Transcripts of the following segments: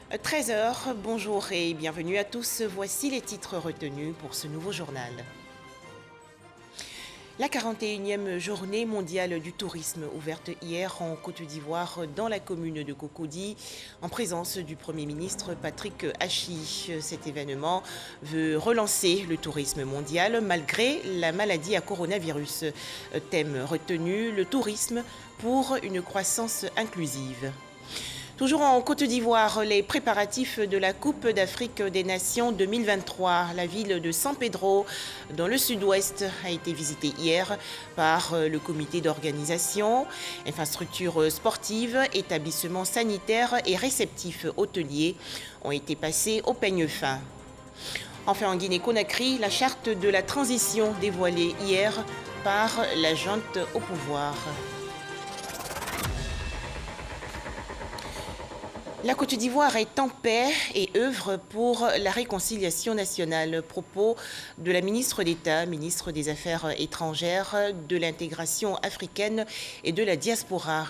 13 heures, bonjour et bienvenue à tous. Voici les titres retenus pour ce nouveau journal. La 41e journée mondiale du tourisme ouverte hier en Côte d'Ivoire dans la commune de Cocody en présence du Premier ministre Patrick Hachi. Cet événement veut relancer le tourisme mondial malgré la maladie à coronavirus. Thème retenu, le tourisme pour une croissance inclusive. Toujours en Côte d'Ivoire, les préparatifs de la Coupe d'Afrique des Nations 2023. La ville de San Pedro, dans le sud-ouest, a été visitée hier par le comité d'organisation. Infrastructures sportives, établissements sanitaires et réceptifs hôteliers ont été passés au peigne fin. Enfin, en Guinée-Conakry, la charte de la transition dévoilée hier par la junte au pouvoir. La Côte d'Ivoire est en paix et œuvre pour la réconciliation nationale. Propos de la ministre d'État, ministre des Affaires étrangères, de l'intégration africaine et de la diaspora.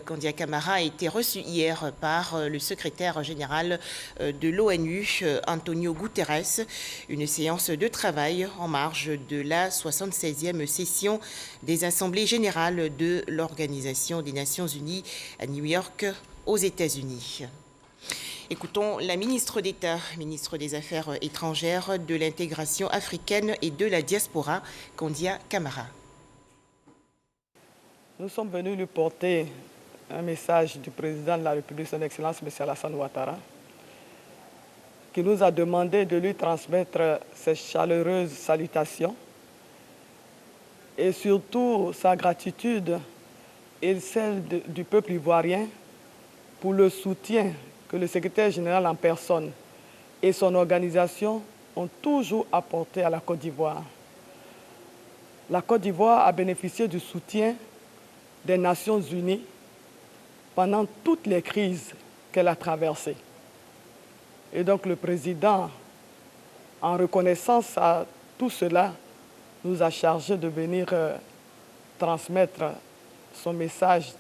Kandia Camara a été reçu hier par le secrétaire général de l'ONU, Antonio Guterres. Une séance de travail en marge de la 76e session des Assemblées générales de l'Organisation des Nations Unies à New York, aux États-Unis. Écoutons la ministre d'État, ministre des Affaires étrangères, de l'intégration africaine et de la diaspora, Kandia Camara. Nous sommes venus lui porter un message du président de la République, son Excellence, M. Alassane Ouattara, qui nous a demandé de lui transmettre ses chaleureuses salutations et surtout sa gratitude et celle du peuple ivoirien pour le soutien que le secrétaire général en personne et son organisation ont toujours apporté à la Côte d'Ivoire. La Côte d'Ivoire a bénéficié du soutien des Nations Unies pendant toutes les crises qu'elle a traversées. Et donc le président, en reconnaissance à tout cela, nous a chargé de venir transmettre son message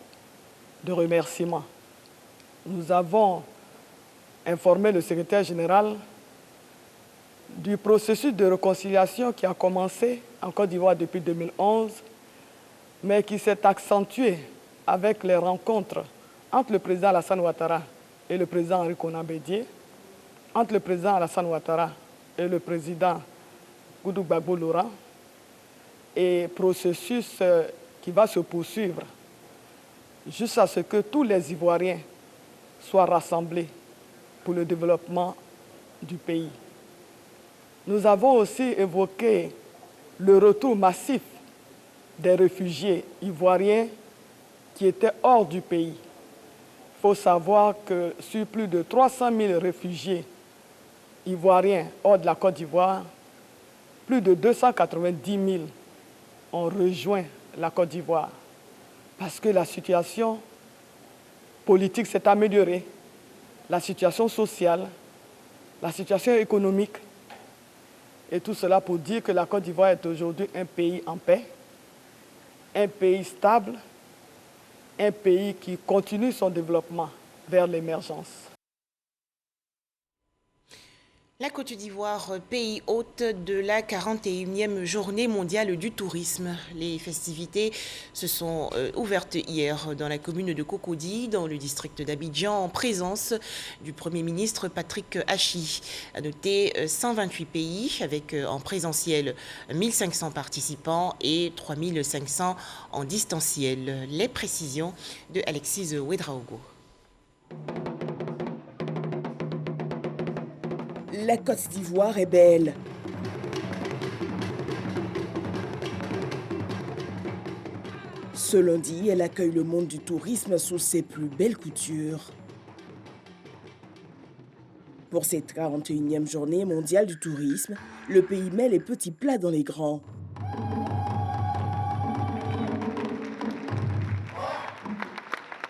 de remerciement. Nous avons informé le secrétaire général du processus de réconciliation qui a commencé en Côte d'Ivoire depuis 2011, mais qui s'est accentué avec les rencontres entre le président Alassane Ouattara et le président Henri Konan Bédié, entre le président Alassane Ouattara et le président Goudou Gbagbo Laurent, et processus qui va se poursuivre jusqu'à ce que tous les Ivoiriens soient rassemblés pour le développement du pays. Nous avons aussi évoqué le retour massif des réfugiés ivoiriens qui étaient hors du pays. Il faut savoir que sur plus de 300 000 réfugiés ivoiriens hors de la Côte d'Ivoire, plus de 290 000 ont rejoint la Côte d'Ivoire parce que la situation politique s'est améliorée, la situation sociale, la situation économique, et tout cela pour dire que la Côte d'Ivoire est aujourd'hui un pays en paix, un pays stable, un pays qui continue son développement vers l'émergence. La Côte d'Ivoire, pays hôte de la 41e journée mondiale du tourisme. Les festivités se sont ouvertes hier dans la commune de Cocody, dans le district d'Abidjan, en présence du Premier ministre Patrick Hachi. À noter 128 pays avec en présentiel 1500 participants et 3500 en distanciel. Les précisions de Alexis Ouedraogo. La Côte d'Ivoire est belle. Ce lundi, elle accueille le monde du tourisme sous ses plus belles coutures. Pour cette 41e journée mondiale du tourisme, le pays met les petits plats dans les grands.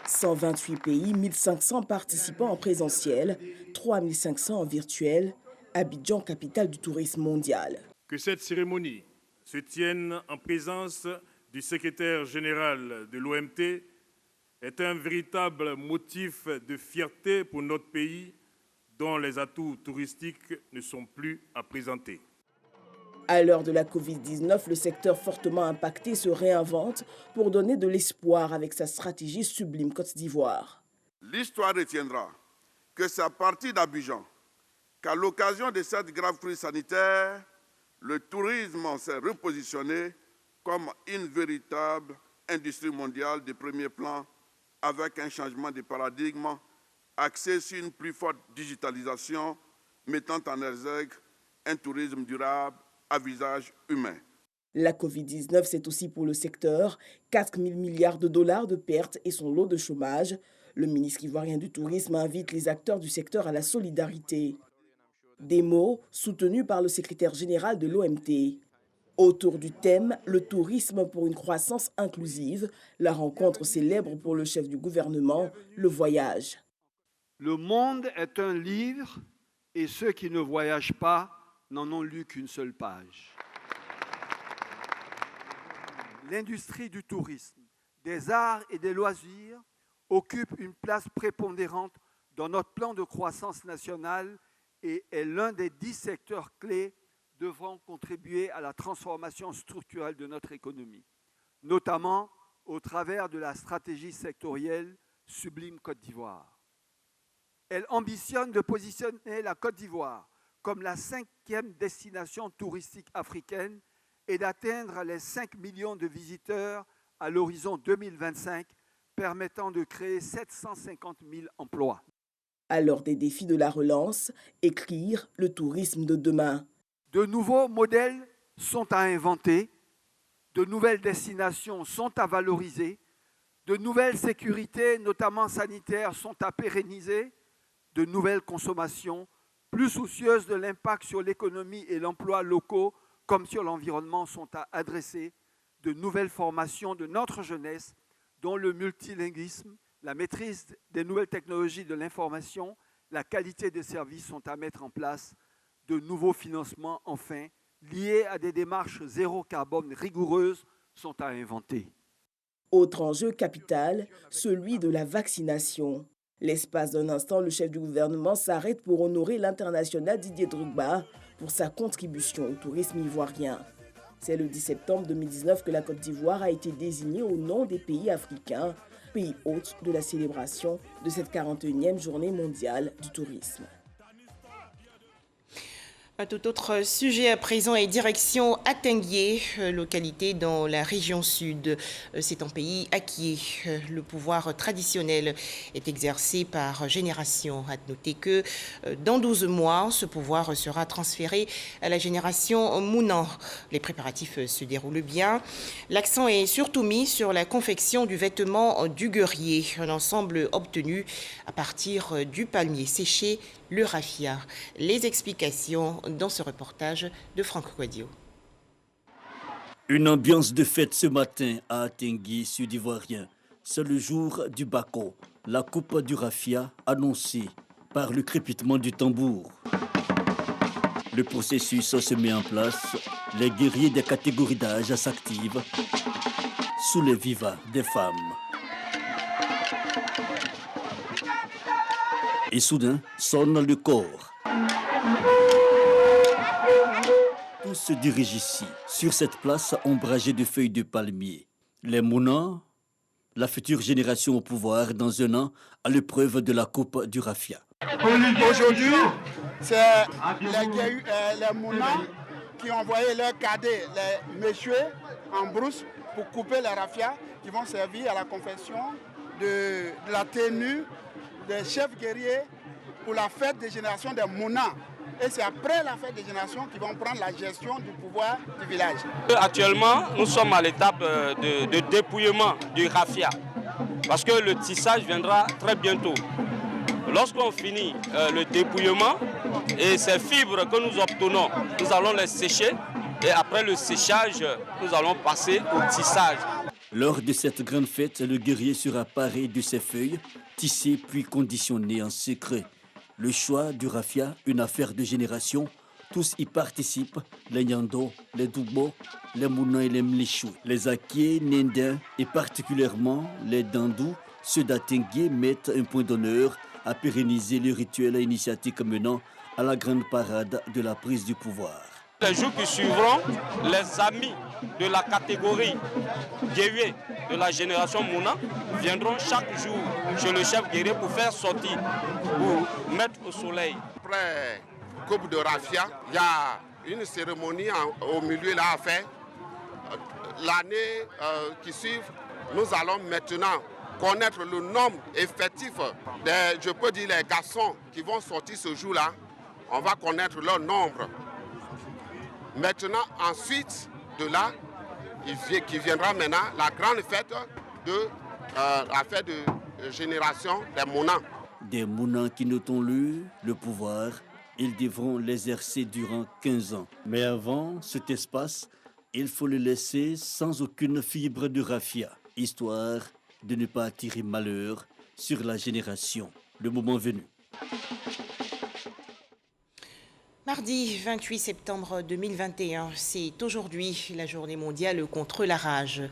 « 128 pays, 1500 participants en présentiel, 3500 en virtuel. Abidjan, capitale du tourisme mondial. » Que cette cérémonie se tienne en présence du secrétaire général de l'OMT est un véritable motif de fierté pour notre pays, dont les atouts touristiques ne sont plus à présenter. À l'heure de la Covid-19, le secteur fortement impacté se réinvente pour donner de l'espoir avec sa stratégie Sublime Côte d'Ivoire. L'histoire retiendra que c'est à partir d'Abidjan qu'à l'occasion de cette grave crise sanitaire, le tourisme s'est repositionné comme une véritable industrie mondiale de premier plan avec un changement de paradigme axé sur une plus forte digitalisation mettant en exergue un tourisme durable à visage humain. La Covid-19, c'est aussi pour le secteur 4 000 milliards de dollars de pertes et son lot de chômage. Le ministre ivoirien du Tourisme invite les acteurs du secteur à la solidarité. Des mots soutenus par le secrétaire général de l'OMT. Autour du thème « Le tourisme pour une croissance inclusive », la rencontre célèbre pour le chef du gouvernement, le voyage. Le monde est un livre et ceux qui ne voyagent pas n'en ont lu qu'une seule page. L'industrie du tourisme, des arts et des loisirs occupe une place prépondérante dans notre plan de croissance nationale et est l'un des 10 secteurs clés devant contribuer à la transformation structurelle de notre économie, notamment au travers de la stratégie sectorielle Sublime Côte d'Ivoire. Elle ambitionne de positionner la Côte d'Ivoire comme la 5e destination touristique africaine et d'atteindre les 5 millions de visiteurs à l'horizon 2025, permettant de créer 750 000 emplois. À l'heure des défis de la relance, écrire le tourisme de demain. De nouveaux modèles sont à inventer, de nouvelles destinations sont à valoriser, de nouvelles sécurités, notamment sanitaires, sont à pérenniser, de nouvelles consommations, plus soucieuses de l'impact sur l'économie et l'emploi locaux comme sur l'environnement, sont à adresser, de nouvelles formations de notre jeunesse, dont le multilinguisme, la maîtrise des nouvelles technologies de l'information, la qualité des services sont à mettre en place, de nouveaux financements, enfin, liés à des démarches zéro carbone rigoureuses, sont à inventer. Autre enjeu capital, celui de la vaccination. L'espace d'un instant, le chef du gouvernement s'arrête pour honorer l'international Didier Drogba pour sa contribution au tourisme ivoirien. C'est le 10 septembre 2019 que la Côte d'Ivoire a été désignée au nom des pays africains, pays hôtes de la célébration de cette 41e journée mondiale du tourisme. Un tout autre sujet à présent est direction Atenguié, localité dans la région sud. C'est un pays acquis. Le pouvoir traditionnel est exercé par génération. À noter que dans 12 mois, ce pouvoir sera transféré à la génération Mounan. Les préparatifs se déroulent bien. L'accent est surtout mis sur la confection du vêtement du guerrier, un ensemble obtenu à partir du palmier séché, le raffia. Les explications dans ce reportage de Franck Quadio. Une ambiance de fête ce matin à Atenguié, sud-ivoirien. C'est le jour du Bako, la coupe du raffia annoncée par le crépitement du tambour. Le processus se met en place, les guerriers des catégories d'âge s'activent sous les vivas des femmes. Et soudain, sonne le corps. Tous se dirigent ici, sur cette place ombragée de feuilles de palmier. Les Mounans, la future génération au pouvoir dans un an, à l'épreuve de la coupe du raffia. Aujourd'hui, c'est les Mounans qui ont envoyé leurs cadets, les messieurs, en brousse pour couper les raffia qui vont servir à la confection de la tenue des chefs guerriers pour la fête des générations des Mounans. Et c'est après la fête des générations qu'ils vont prendre la gestion du pouvoir du village. Actuellement, nous sommes à l'étape de dépouillement du raffia. Parce que le tissage viendra très bientôt. Lorsqu'on finit le dépouillement et ces fibres que nous obtenons, nous allons les sécher. Et après le séchage, nous allons passer au tissage. Lors de cette grande fête, le guerrier sera paré de ses feuilles, tissées puis conditionnées en secret. Le choix du raffia, une affaire de génération, tous y participent, les Nyando, les Doubo, les Mounans et les Mlichou. Les Akié, Nendin et particulièrement les Dandou, ceux d'Atenguié mettent un point d'honneur à pérenniser le rituel initiatique menant à la grande parade de la prise du pouvoir. Les jours qui suivront, les amis de la catégorie guerrier de la génération Mouna viendront chaque jour chez le chef guerrier pour faire sortir, pour mettre au soleil. Après Coupe de Raffia, il y a une cérémonie au milieu là à faire. L'année qui suit, nous allons maintenant connaître le nombre effectif des, je peux dire, les garçons qui vont sortir ce jour-là. On va connaître leur nombre. Maintenant, ensuite de là, qui viendra maintenant la grande fête de la fête de génération des Mounans. Des Mounans qui, notons-le, le pouvoir, ils devront l'exercer durant 15 ans. Mais avant cet espace, il faut le laisser sans aucune fibre de raffia, histoire de ne pas attirer malheur sur la génération, le moment venu. Mardi 28 septembre 2021, c'est aujourd'hui la journée mondiale contre la rage.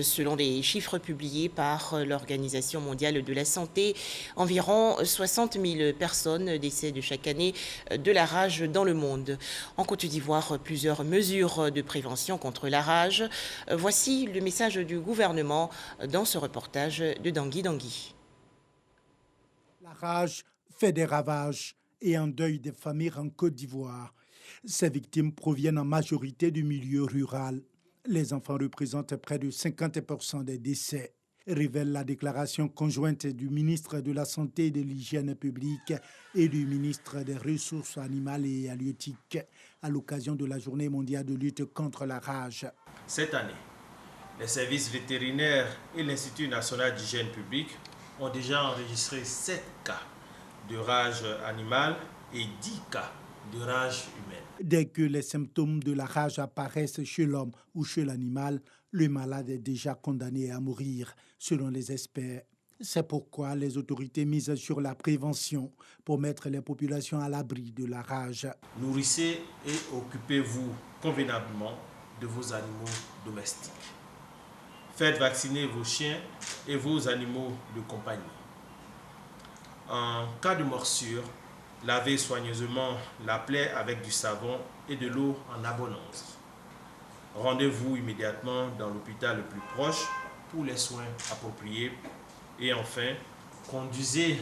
Selon les chiffres publiés par l'Organisation mondiale de la santé, environ 60 000 personnes décèdent chaque année de la rage dans le monde. En Côte d'Ivoire, plusieurs mesures de prévention contre la rage. Voici le message du gouvernement dans ce reportage de Dangui Dangui. La rage fait des ravages et un deuil des familles en Côte d'Ivoire. Ces victimes proviennent en majorité du milieu rural. Les enfants représentent près de 50% des décès, révèle la déclaration conjointe du ministre de la Santé et de l'Hygiène publique et du ministre des Ressources animales et halieutiques à l'occasion de la Journée mondiale de lutte contre la rage. Cette année, les services vétérinaires et l'Institut national d'hygiène publique ont déjà enregistré 7 cas de rage animale et 10 cas de rage humaine. Dès que les symptômes de la rage apparaissent chez l'homme ou chez l'animal, le malade est déjà condamné à mourir, selon les experts. C'est pourquoi les autorités misent sur la prévention pour mettre les populations à l'abri de la rage. Nourrissez et occupez-vous convenablement de vos animaux domestiques. Faites vacciner vos chiens et vos animaux de compagnie. En cas de morsure, lavez soigneusement la plaie avec du savon et de l'eau en abondance. Rendez-vous immédiatement dans l'hôpital le plus proche pour les soins appropriés. Et enfin, conduisez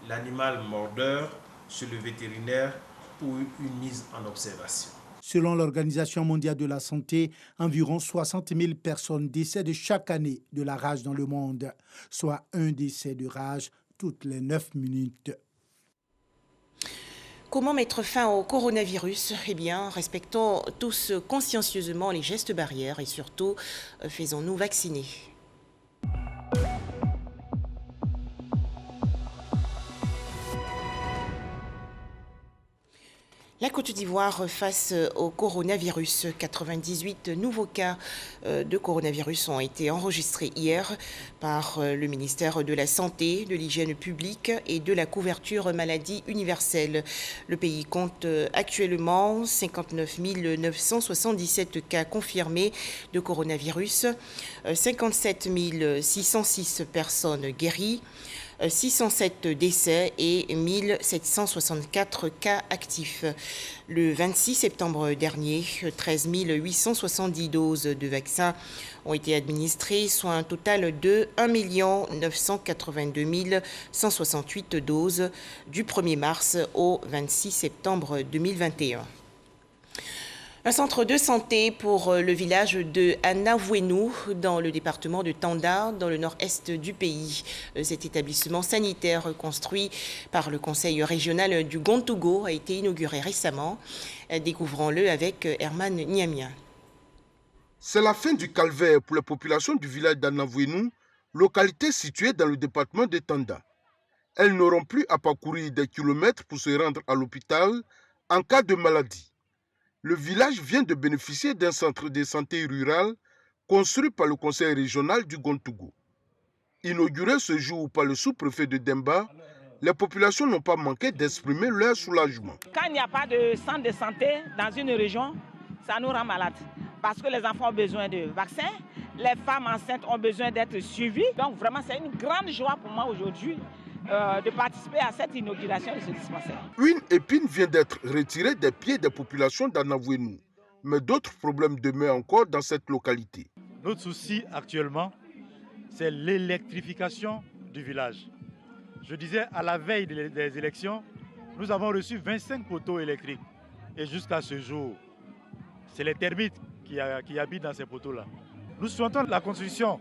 l'animal mordeur chez le vétérinaire pour une mise en observation. Selon l'Organisation mondiale de la santé, environ 60 000 personnes décèdent chaque année de la rage dans le monde, soit un décès de rage toutes les 9 minutes. Comment mettre fin au coronavirus? Eh bien, respectons tous consciencieusement les gestes barrières et surtout, faisons-nous vacciner. La Côte d'Ivoire face au coronavirus. 98 nouveaux cas de coronavirus ont été enregistrés hier par le ministère de la Santé, de l'Hygiène publique et de la couverture maladie universelle. Le pays compte actuellement 59 977 cas confirmés de coronavirus, 57 606 personnes guéries, 607 décès et 1764 cas actifs. Le 26 septembre dernier, 13 870 doses de vaccins ont été administrées, soit un total de 1 982 168 doses du 1er mars au 26 septembre 2021. Un centre de santé pour le village de Anavouenou, dans le département de Tanda, dans le nord-est du pays. Cet établissement sanitaire construit par le conseil régional du Gontougo a été inauguré récemment. Découvrons-le avec Herman Niamia. C'est la fin du calvaire pour la population du village d'Anavouenou, localité située dans le département de Tanda. Elles n'auront plus à parcourir des kilomètres pour se rendre à l'hôpital en cas de maladie. Le village vient de bénéficier d'un centre de santé rural construit par le conseil régional du Gontougo. Inauguré ce jour par le sous-préfet de Demba, les populations n'ont pas manqué d'exprimer leur soulagement. Quand il n'y a pas de centre de santé dans une région, ça nous rend malades. Parce que les enfants ont besoin de vaccins, les femmes enceintes ont besoin d'être suivies. Donc vraiment, c'est une grande joie pour moi aujourd'hui de participer à cette inauguration de ce dispensaire. Une épine vient d'être retirée des pieds des populations d'Anavouénou. Mais d'autres problèmes demeurent encore dans cette localité. Notre souci actuellement, c'est l'électrification du village. Je disais, à la veille des élections, nous avons reçu 25 poteaux électriques. Et jusqu'à ce jour, c'est les termites qui habitent dans ces poteaux-là. Nous souhaitons la construction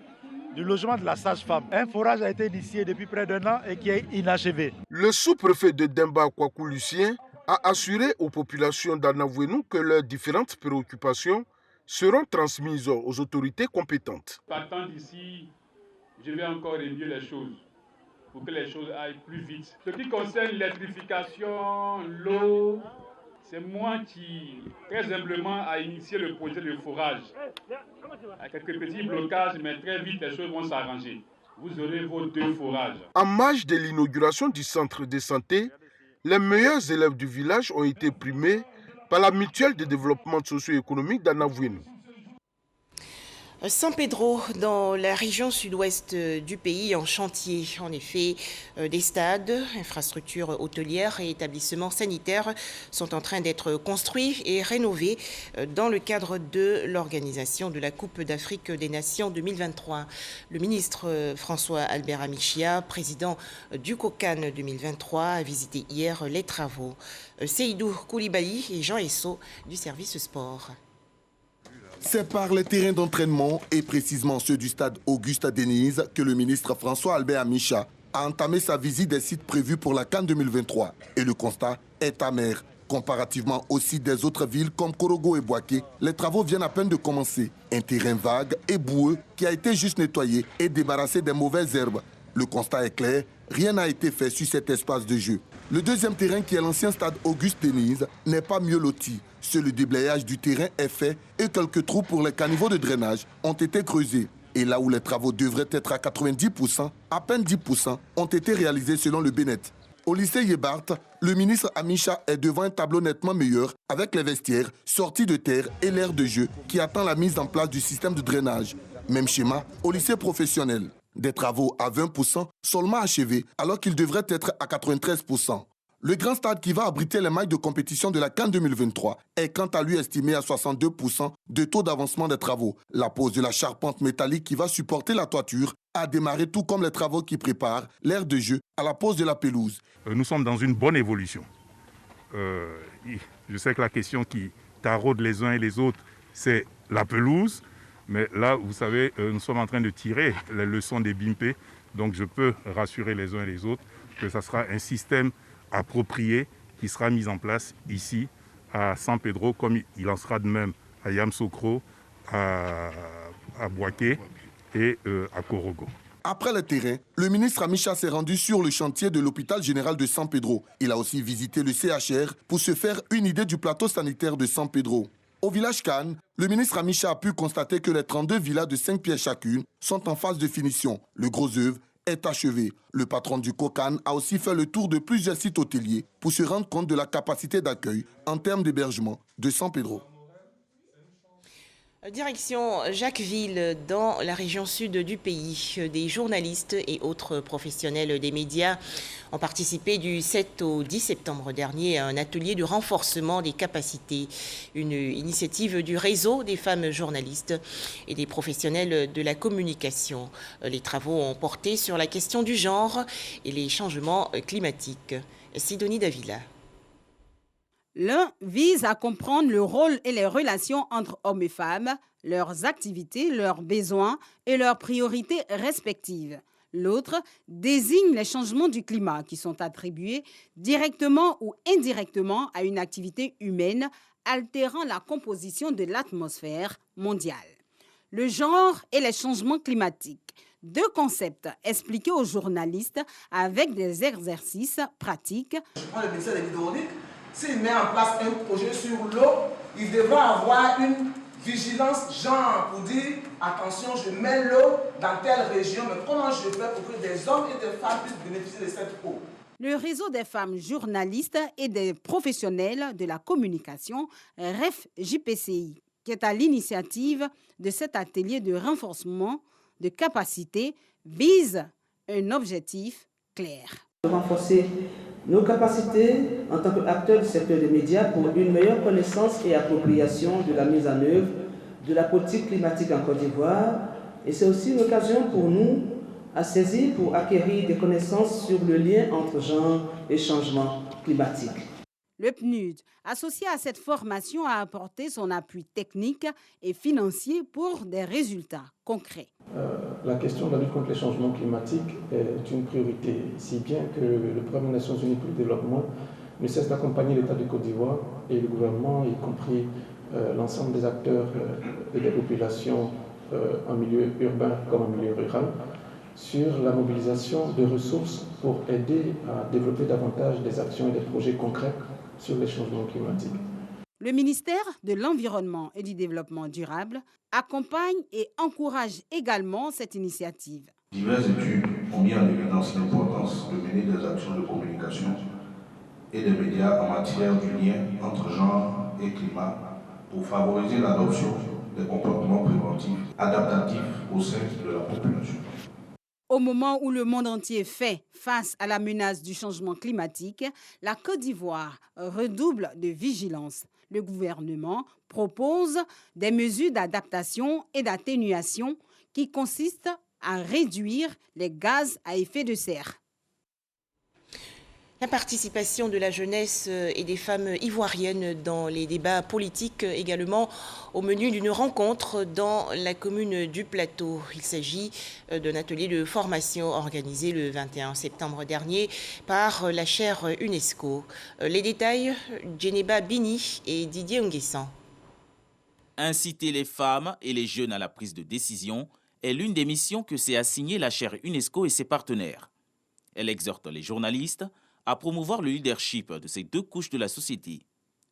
du logement de la sage-femme. Un forage a été initié depuis près d'1 an et qui est inachevé. Le sous-préfet de Demba, Kwaku Lucien, a assuré aux populations d'Anavouénou que leurs différentes préoccupations seront transmises aux autorités compétentes. Partant d'ici, je vais encore réduire les choses pour que les choses aillent plus vite. Ce qui concerne l'électrification, l'eau, c'est moi qui, très humblement, a initié le projet de forage. À quelques petits blocages, mais très vite, les choses vont s'arranger. Vous aurez vos 2 forages. En marge de l'inauguration du centre de santé, les meilleurs élèves du village ont été primés par la mutuelle de développement socio-économique d'Anavouénou. San Pedro, dans la région sud-ouest du pays, en chantier. En effet, des stades, infrastructures hôtelières et établissements sanitaires sont en train d'être construits et rénovés dans le cadre de l'organisation de la Coupe d'Afrique des Nations 2023. Le ministre François Albert Amichia, président du COCAN 2023, a visité hier les travaux. Seydou Koulibaly et Jean Esso du service sport. C'est par les terrains d'entraînement et précisément ceux du stade Auguste-Denise que le ministre François Albert Amichia a entamé sa visite des sites prévus pour la CAN 2023. Et le constat est amer. Comparativement aux sites des autres villes comme Korogo et Boaké, les travaux viennent à peine de commencer. Un terrain vague et boueux qui a été juste nettoyé et débarrassé des mauvaises herbes. Le constat est clair, rien n'a été fait sur cet espace de jeu. Le deuxième terrain, qui est l'ancien stade Auguste-Denise, n'est pas mieux loti. Seul le déblayage du terrain est fait et quelques trous pour les caniveaux de drainage ont été creusés. Et là où les travaux devraient être à 90%, à peine 10% ont été réalisés selon le Bénet. Au lycée Yébart, le ministre Amichia est devant un tableau nettement meilleur avec les vestiaires sortis de terre et l'aire de jeu qui attend la mise en place du système de drainage. Même schéma au lycée professionnel. Des travaux à 20% seulement achevés alors qu'ils devraient être à 93%. Le grand stade qui va abriter les mailles de compétition de la CAN 2023 est quant à lui estimé à 62% de taux d'avancement des travaux. La pose de la charpente métallique qui va supporter la toiture a démarré, tout comme les travaux qui préparent l'aire de jeu à la pose de la pelouse. Nous sommes dans une bonne évolution. Je sais que la question qui taraude les uns et les autres, c'est la pelouse. Mais là, vous savez, nous sommes en train de tirer les leçons des BIMP. Donc je peux rassurer les uns et les autres que ça sera un système approprié qui sera mis en place ici à San Pedro, comme il en sera de même à Yamsokro, à Boaké et à Korogo. Après le terrain, le ministre Amichia s'est rendu sur le chantier de l'hôpital général de San Pedro. Il a aussi visité le CHR pour se faire une idée du plateau sanitaire de San Pedro. Au village Cannes, le ministre Amichia a pu constater que les 32 villas de 5 pieds chacune sont en phase de finition. Le gros œuvre est achevé. Le patron du COCAN a aussi fait le tour de plusieurs sites hôteliers pour se rendre compte de la capacité d'accueil en termes d'hébergement de San Pedro. Direction Jacquesville, dans la région sud du pays. Des journalistes et autres professionnels des médias ont participé du 7 au 10 septembre dernier à un atelier de renforcement des capacités. Une initiative du réseau des femmes journalistes et des professionnels de la communication. Les travaux ont porté sur la question du genre et les changements climatiques. Sidonie Davila. L'un vise à comprendre le rôle et les relations entre hommes et femmes, leurs activités, leurs besoins et leurs priorités respectives. L'autre désigne les changements du climat qui sont attribués directement ou indirectement à une activité humaine altérant la composition de l'atmosphère mondiale. Le genre et les changements climatiques. 2 concepts expliqués aux journalistes avec des exercices pratiques. Je prends le ministère de l'hydraulique. S'il met en place un projet sur l'eau, il devra avoir une vigilance genre pour dire attention, je mets l'eau dans telle région, mais comment je fais pour que des hommes et des femmes puissent bénéficier de cette eau? Le réseau des femmes journalistes et des professionnels de la communication, REF-JPCI, qui est à l'initiative de cet atelier de renforcement de capacité, vise un objectif clair. Renforcer nos capacités en tant qu'acteurs du secteur des médias pour une meilleure connaissance et appropriation de la mise en œuvre de la politique climatique en Côte d'Ivoire. Et c'est aussi une occasion pour nous à saisir pour acquérir des connaissances sur le lien entre genre et changement climatique. Le PNUD, associé à cette formation, a apporté son appui technique et financier pour des résultats concrets. La question de la lutte contre les changements climatiques est une priorité, si bien que le Programme des Nations Unies pour le développement ne cesse d'accompagner l'État de Côte d'Ivoire et le gouvernement, y compris l'ensemble des acteurs et des populations en milieu urbain comme en milieu rural, sur la mobilisation de ressources pour aider à développer davantage des actions et des projets concrets sur les changements climatiques. Le ministère de l'Environnement et du Développement durable accompagne et encourage également cette initiative. Diverses études ont mis en évidence l'importance de mener des actions de communication et des médias en matière du lien entre genre et climat pour favoriser l'adoption des comportements préventifs adaptatifs au sein de la population. Au moment où le monde entier fait face à la menace du changement climatique, la Côte d'Ivoire redouble de vigilance. Le gouvernement propose des mesures d'adaptation et d'atténuation qui consistent à réduire les gaz à effet de serre. La participation de la jeunesse et des femmes ivoiriennes dans les débats politiques également au menu d'une rencontre dans la commune du Plateau. Il s'agit d'un atelier de formation organisé le 21 septembre dernier par la chaire UNESCO. Les détails, Djeneba Bini et Didier Nguessan. Inciter les femmes et les jeunes à la prise de décision est l'une des missions que s'est assignée la chaire UNESCO et ses partenaires. Elle exhorte les journalistes à promouvoir le leadership de ces deux couches de la société.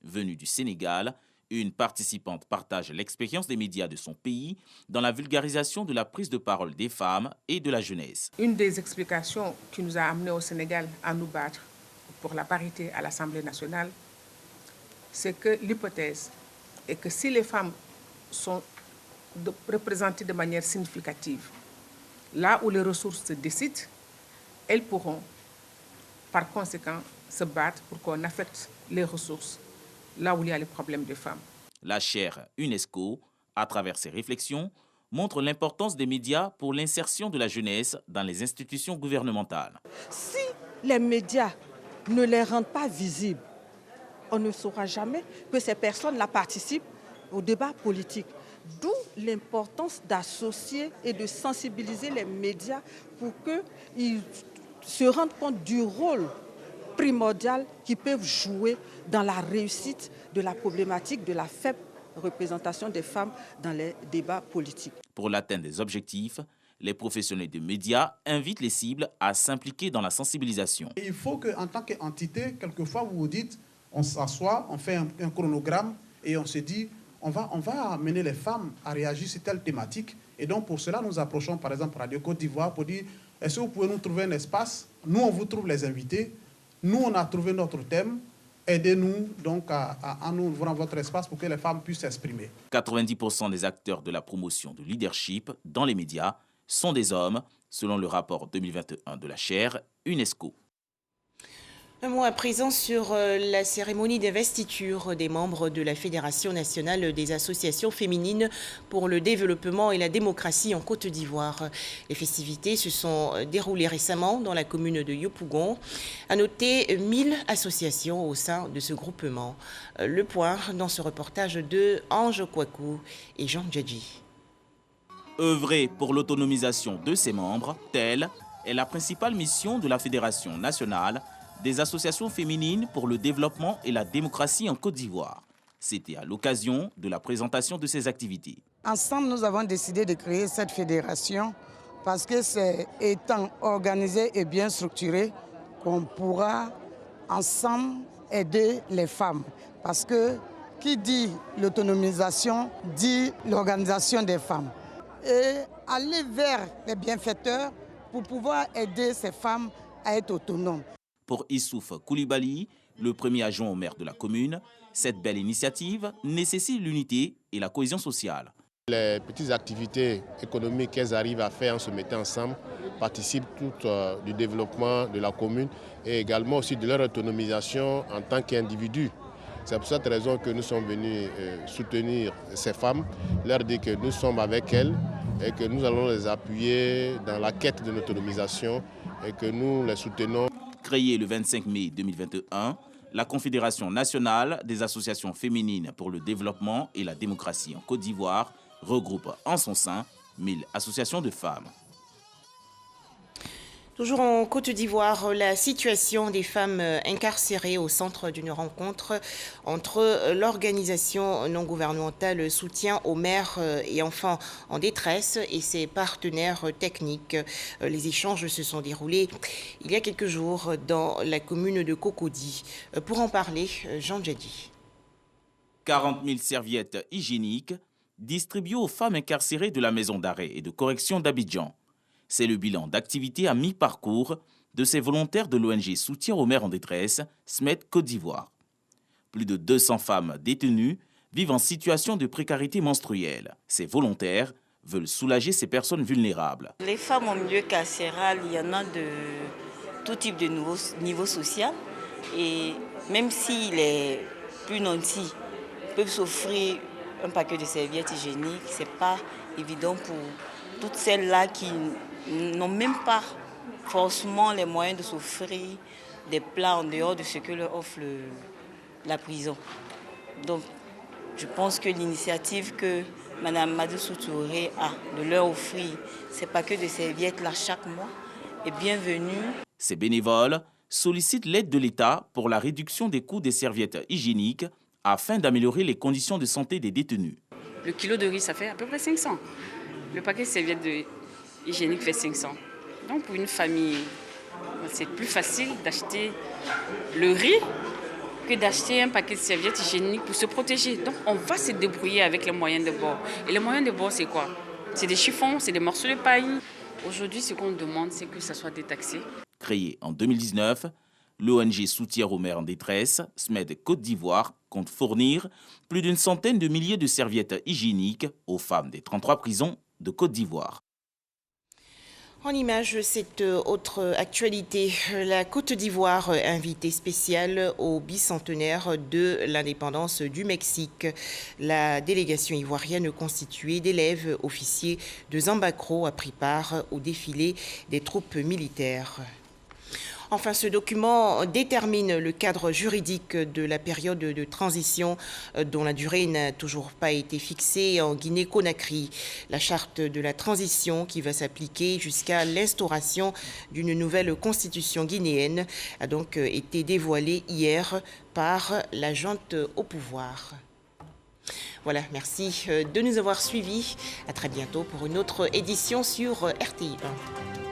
Venue du Sénégal, une participante partage l'expérience des médias de son pays dans la vulgarisation de la prise de parole des femmes et de la jeunesse. Une des explications qui nous a amenés au Sénégal à nous battre pour la parité à l'Assemblée nationale, c'est que l'hypothèse est que si les femmes sont représentées de manière significative, là où les ressources se décident, elles pourront par conséquent se battre pour qu'on affecte les ressources là où il y a les problèmes des femmes. La chaire UNESCO, à travers ses réflexions, montre l'importance des médias pour l'insertion de la jeunesse dans les institutions gouvernementales. Si les médias ne les rendent pas visibles, on ne saura jamais que ces personnes-là participent au débat politique. D'où l'importance d'associer et de sensibiliser les médias pour qu'ils se rendent compte du rôle primordial qu'ils peuvent jouer dans la réussite de la problématique de la faible représentation des femmes dans les débats politiques. Pour l'atteinte des objectifs, les professionnels des médias invitent les cibles à s'impliquer dans la sensibilisation. Il faut qu'en tant qu'entité, quelquefois vous vous dites, on s'assoit, on fait un chronogramme et on se dit, on va amener les femmes à réagir sur telle thématique. Et donc pour cela, nous approchons par exemple Radio Côte d'Ivoire pour dire, est-ce que vous pouvez nous trouver un espace? Nous, on vous trouve les invités. Nous, on a trouvé notre thème. Aidez-nous donc à nous ouvrir votre espace pour que les femmes puissent s'exprimer. 90% des acteurs de la promotion de leadership dans les médias sont des hommes, selon le rapport 2021 de la chaire UNESCO. Un mot à présent sur la cérémonie d'investiture des membres de la Fédération nationale des associations féminines pour le développement et la démocratie en Côte d'Ivoire. Les festivités se sont déroulées récemment dans la commune de Yopougon. À noter 1000 associations au sein de ce groupement. Le point dans ce reportage de Ange Kouakou et Jean Djadji. Œuvrer pour l'autonomisation de ses membres, telle est la principale mission de la Fédération nationale des associations féminines pour le développement et la démocratie en Côte d'Ivoire. C'était à l'occasion de la présentation de ces activités. Ensemble, nous avons décidé de créer cette fédération parce que c'est étant organisé et bien structuré qu'on pourra ensemble aider les femmes. Parce que qui dit l'autonomisation dit l'organisation des femmes. Et aller vers les bienfaiteurs pour pouvoir aider ces femmes à être autonomes. Pour Issouf Koulibaly, le premier adjoint au maire de la commune, cette belle initiative nécessite l'unité et la cohésion sociale. Les petites activités économiques qu'elles arrivent à faire en se mettant ensemble participent toutes du développement de la commune et également aussi de leur autonomisation en tant qu'individus. C'est pour cette raison que nous sommes venus soutenir ces femmes, leur dire que nous sommes avec elles et que nous allons les appuyer dans la quête de l'autonomisation et que nous les soutenons. Créée le 25 mai 2021, la Confédération nationale des associations féminines pour le développement et la démocratie en Côte d'Ivoire regroupe en son sein 1000 associations de femmes. Toujours en Côte d'Ivoire, la situation des femmes incarcérées au centre d'une rencontre entre l'organisation non gouvernementale Soutien aux mères et enfants en détresse et ses partenaires techniques. Les échanges se sont déroulés il y a quelques jours dans la commune de Cocody. Pour en parler, Jean Djadi. 40 000 serviettes hygiéniques distribuées aux femmes incarcérées de la maison d'arrêt et de correction d'Abidjan. C'est le bilan d'activité à mi-parcours de ces volontaires de l'ONG Soutien aux mères en détresse, SMED Côte d'Ivoire. Plus de 200 femmes détenues vivent en situation de précarité menstruelle. Ces volontaires veulent soulager ces personnes vulnérables. Les femmes en milieu carcéral, il y en a de tout type de niveau social. Et même si les plus nantis peuvent s'offrir un paquet de serviettes hygiéniques, ce n'est pas évident pour toutes celles-là qui n'ont même pas forcément les moyens de s'offrir des plats en dehors de ce que leur offre la prison. Donc, je pense que l'initiative que Mme Madoussou Touré a de leur offrir ces paquets de serviettes-là chaque mois est bienvenue. Ces bénévoles sollicitent l'aide de l'État pour la réduction des coûts des serviettes hygiéniques afin d'améliorer les conditions de santé des détenus. Le kilo de riz, ça fait à peu près 500. Le paquet de serviettes hygiéniques fait 500. Donc pour une famille, c'est plus facile d'acheter le riz que d'acheter un paquet de serviettes hygiéniques pour se protéger. Donc on va se débrouiller avec les moyens de bord. Et les moyens de bord, c'est quoi? C'est des chiffons, c'est des morceaux de paille. Aujourd'hui, ce qu'on demande, c'est que ça soit détaxé. Créé en 2019, l'ONG Soutien aux mères en détresse, SMED Côte d'Ivoire, compte fournir plus d'une centaine de milliers de serviettes hygiéniques aux femmes des 33 prisons de Côte d'Ivoire. En image, cette autre actualité, la Côte d'Ivoire, invitée spéciale au bicentenaire de l'indépendance du Mexique. La délégation ivoirienne constituée d'élèves officiers de Zambacro a pris part au défilé des troupes militaires. Enfin, ce document détermine le cadre juridique de la période de transition dont la durée n'a toujours pas été fixée en Guinée-Conakry. La charte de la transition qui va s'appliquer jusqu'à l'instauration d'une nouvelle constitution guinéenne a donc été dévoilée hier par la junte au pouvoir. Voilà, merci de nous avoir suivis. À très bientôt pour une autre édition sur RTI1.